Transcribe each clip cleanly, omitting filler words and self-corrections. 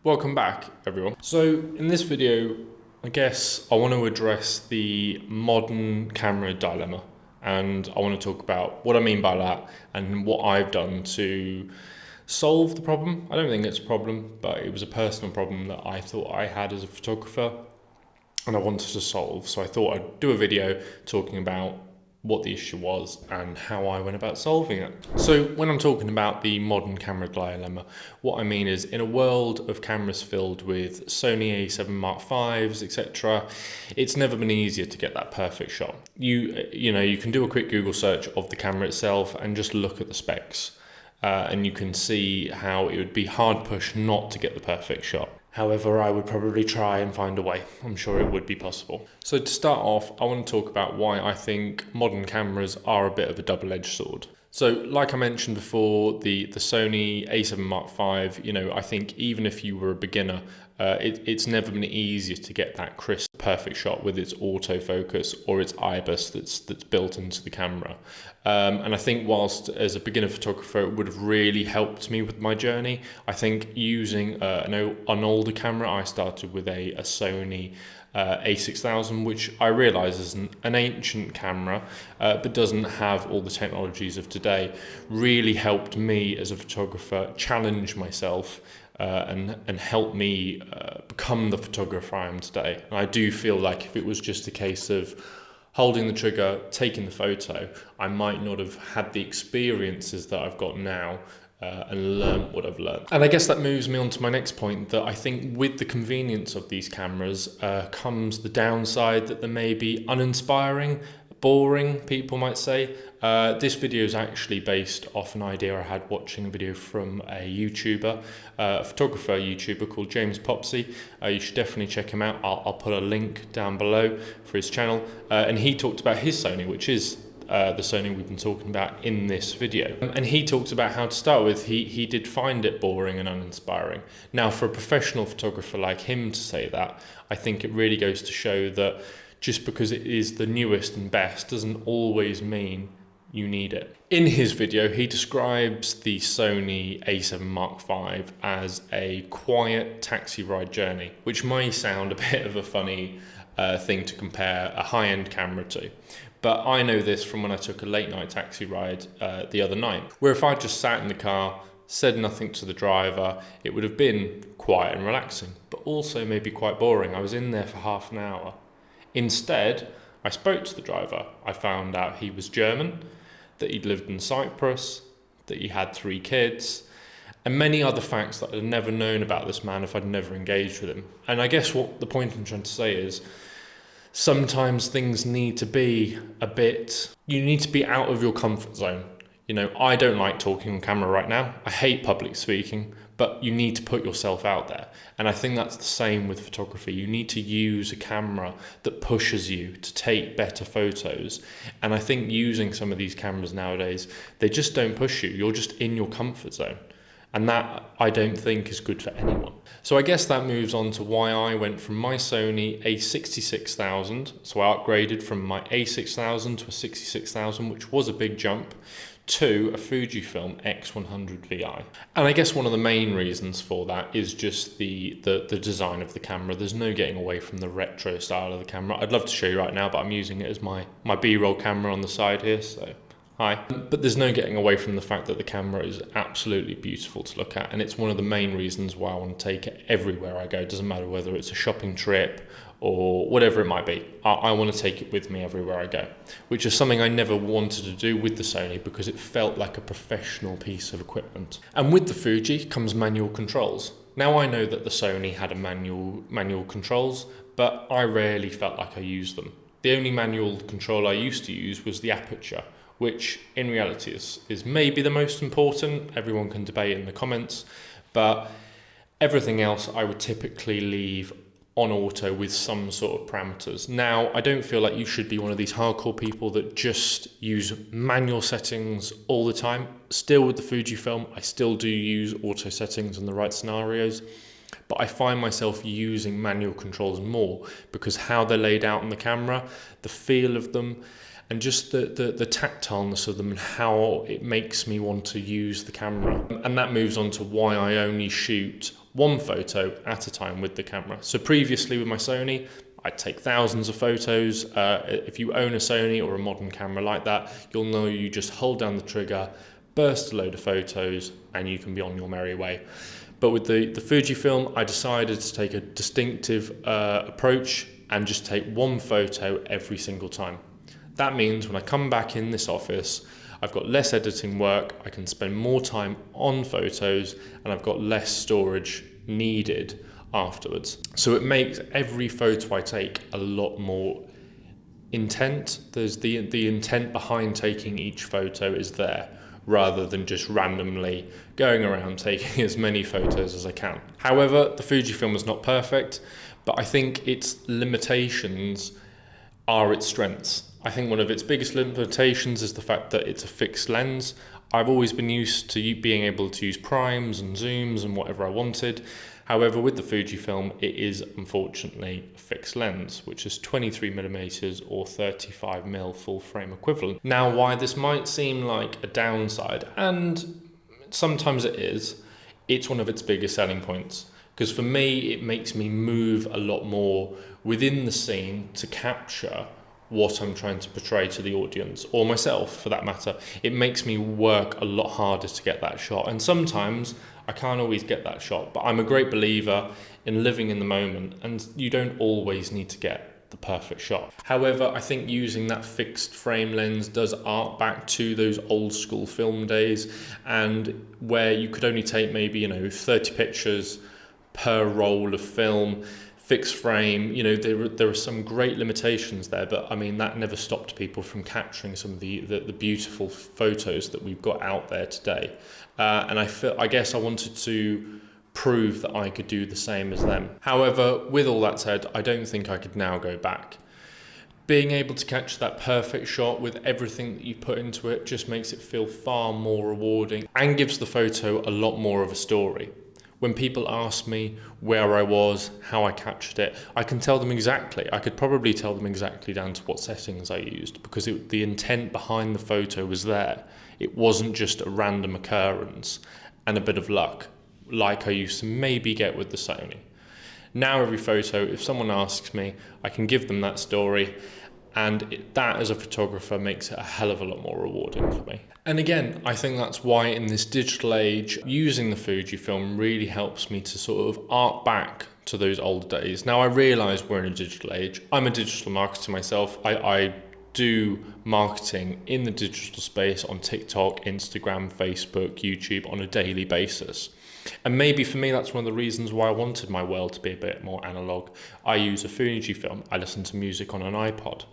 Welcome back, everyone. So in this video, I guess I want to address the modern camera dilemma, and I want to talk about what I mean by that and what I've done to solve the problem. I don't think it's a problem, but it was a personal problem that I thought I had as a photographer and I wanted to solve. So I thought I'd do a video talking about what the issue was and how I went about solving it. So when I'm talking about the modern camera dilemma, what I mean is in a world of cameras filled with Sony A7 Mark 5s, etc., it's never been easier to get that perfect shot. You can do a quick Google search of the camera itself and just look at the specs. And you can see how it would be hard push not to get the perfect shot. However, I would probably try and find a way. I'm sure it would be possible. So to start off, I want to talk about why I think modern cameras are a bit of a double-edged sword. So like I mentioned before, the Sony A7 Mark V, I think even if you were a beginner, it's never been easier to get that crisp, perfect shot with its autofocus or its IBIS that's built into the camera. And I think whilst as a beginner photographer, it would have really helped me with my journey. I think using an older camera, I started with a Sony A6000, which I realise is an ancient camera, but doesn't have all the technologies of today, really helped me as a photographer challenge myself and help me become the photographer I am today. And I do feel like if it was just a case of holding the trigger, taking the photo, I might not have had the experiences that I've got now and learn what I've learned. And I guess that moves me on to my next point, that I think with the convenience of these cameras comes the downside that they may be uninspiring, boring, people might say. This video is actually based off an idea I had watching a video from a YouTuber, a photographer YouTuber called James Popsy. You should definitely check him out. I'll put a link down below for his channel. And he talked about his Sony, which is the Sony we've been talking about in this video. And he talks about how to start with, he did find it boring and uninspiring. Now, for a professional photographer like him to say that, I think it really goes to show that just because it is the newest and best doesn't always mean you need it. In his video, he describes the Sony A7 Mark V as a quiet taxi ride journey, which may sound a bit of a funny thing to compare a high-end camera to. But I know this from when I took a late night taxi ride the other night, where if I just sat in the car, said nothing to the driver, it would have been quiet and relaxing, but also maybe quite boring. I was in there for half an hour. Instead, I spoke to the driver. I found out he was German, that he'd lived in Cyprus, that he had 3 kids, and many other facts that I'd never known about this man if I'd never engaged with him. And I guess what the point I'm trying to say is, sometimes things need to be you need to be out of your comfort zone. I don't like talking on camera right now. I hate public speaking, but you need to put yourself out there. And I think that's the same with photography. You need to use a camera that pushes you to take better photos. And I think using some of these cameras nowadays, they just don't push you. You're just in your comfort zone. And that, I don't think, is good for anyone. So I guess that moves on to why I went from my Sony A6600, so I upgraded from my A6000 to a 6600, which was a big jump, to a Fujifilm X100 VI. And I guess one of the main reasons for that is just the design of the camera. There's no getting away from the retro style of the camera. I'd love to show you right now, but I'm using it as my B-roll camera on the side here, so hi. But there's no getting away from the fact that the camera is absolutely beautiful to look at, and it's one of the main reasons why I want to take it everywhere I go. It doesn't matter whether it's a shopping trip or whatever it might be. I want to take it with me everywhere I go, which is something I never wanted to do with the Sony because it felt like a professional piece of equipment. And with the Fuji comes manual controls. Now I know that the Sony had a manual controls, but I rarely felt like I used them. The only manual control I used to use was the aperture, which in reality is maybe the most important. Everyone can debate in the comments, but everything else I would typically leave on auto with some sort of parameters. Now, I don't feel like you should be one of these hardcore people that just use manual settings all the time. Still with the Fujifilm, I still do use auto settings in the right scenarios, but I find myself using manual controls more because how they're laid out on the camera, the feel of them, and just the tactileness of them and how it makes me want to use the camera. And that moves on to why I only shoot one photo at a time with the camera. So previously with my Sony, I'd take thousands of photos. If you own a Sony or a modern camera like that, you'll know you just hold down the trigger, burst a load of photos, and you can be on your merry way. But with the Fujifilm, I decided to take a distinctive approach and just take one photo every single time. That means when I come back in this office, I've got less editing work, I can spend more time on photos, and I've got less storage needed afterwards. So it makes every photo I take a lot more intent. There's the intent behind taking each photo is there, rather than just randomly going around taking as many photos as I can. However, the Fujifilm is not perfect, but I think its limitations are its strengths. I think one of its biggest limitations is the fact that it's a fixed lens. I've always been used to being able to use primes and zooms and whatever I wanted. However, with the Fujifilm, it is unfortunately a fixed lens, which is 23mm or 35mm full frame equivalent. Now, why this might seem like a downside, and sometimes it is, it's one of its biggest selling points. Because for me, it makes me move a lot more within the scene to capture what I'm trying to portray to the audience, or myself for that matter. It makes me work a lot harder to get that shot. And sometimes I can't always get that shot, but I'm a great believer in living in the moment, and you don't always need to get the perfect shot. However, I think using that fixed frame lens does arc back to those old school film days, and where you could only take maybe 30 pictures per roll of film, fixed frame. There are some great limitations there, but I mean that never stopped people from capturing some of the beautiful photos that we've got out there today. And I guess I wanted to prove that I could do the same as them. However, with all that said, I don't think I could now go back. Being able to catch that perfect shot with everything that you put into it just makes it feel far more rewarding and gives the photo a lot more of a story. When people ask me where I was, how I captured it, I can tell them exactly. I could probably tell them exactly down to what settings I used, because the intent behind the photo was there. It wasn't just a random occurrence and a bit of luck, like I used to maybe get with the Sony. Now every photo, if someone asks me, I can give them that story, and that as a photographer makes it a hell of a lot more rewarding for me. And again, I think that's why in this digital age, using the Fujifilm really helps me to sort of arc back to those old days. Now I realise we're in a digital age. I'm a digital marketer myself. I do marketing in the digital space on TikTok, Instagram, Facebook, YouTube on a daily basis. And maybe for me, that's one of the reasons why I wanted my world to be a bit more analog. I use a Fujifilm. I listen to music on an iPod.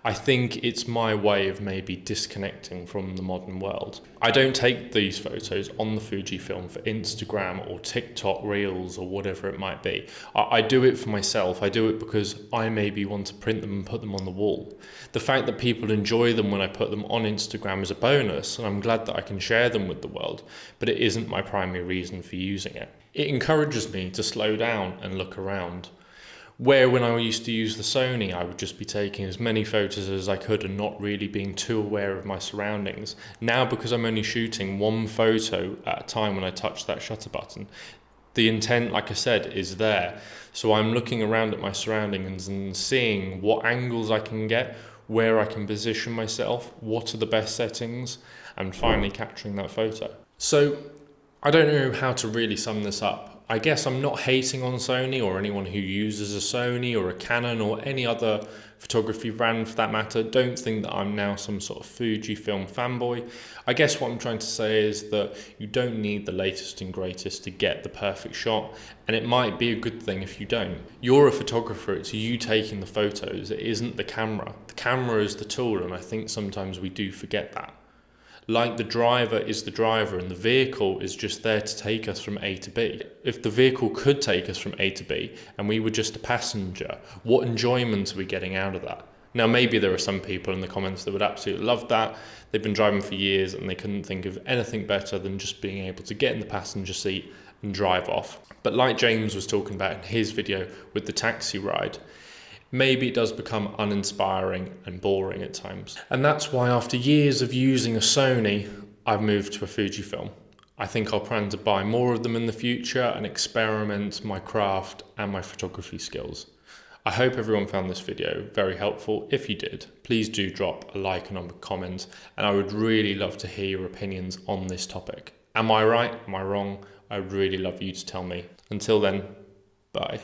I think it's my way of maybe disconnecting from the modern world. I don't take these photos on the Fujifilm for Instagram or TikTok Reels or whatever it might be. I do it for myself. I do it because I maybe want to print them and put them on the wall. The fact that people enjoy them when I put them on Instagram is a bonus, and I'm glad that I can share them with the world, but it isn't my primary reason for using it. It encourages me to slow down and look around. Where when I used to use the Sony, I would just be taking as many photos as I could and not really being too aware of my surroundings. Now, because I'm only shooting one photo at a time when I touch that shutter button, the intent, like I said, is there. So I'm looking around at my surroundings and seeing what angles I can get, where I can position myself, what are the best settings, and finally capturing that photo. So I don't know how to really sum this up. I guess I'm not hating on Sony or anyone who uses a Sony or a Canon or any other photography brand for that matter. Don't think that I'm now some sort of Fujifilm fanboy. I guess what I'm trying to say is that you don't need the latest and greatest to get the perfect shot, and it might be a good thing if you don't. You're a photographer, it's you taking the photos, it isn't the camera. The camera is the tool, and I think sometimes we do forget that. Like the driver is the driver and the vehicle is just there to take us from A to B. If the vehicle could take us from A to B and we were just a passenger, what enjoyment are we getting out of that? Now, maybe there are some people in the comments that would absolutely love that. They've been driving for years and they couldn't think of anything better than just being able to get in the passenger seat and drive off. But like James was talking about in his video with the taxi ride, maybe it does become uninspiring and boring at times. And that's why after years of using a Sony, I've moved to a Fujifilm. I think I'll plan to buy more of them in the future and experiment my craft and my photography skills. I hope everyone found this video very helpful. If you did, please do drop a like and a comment, and I would really love to hear your opinions on this topic. Am I right? Am I wrong? I would really love you to tell me. Until then, bye.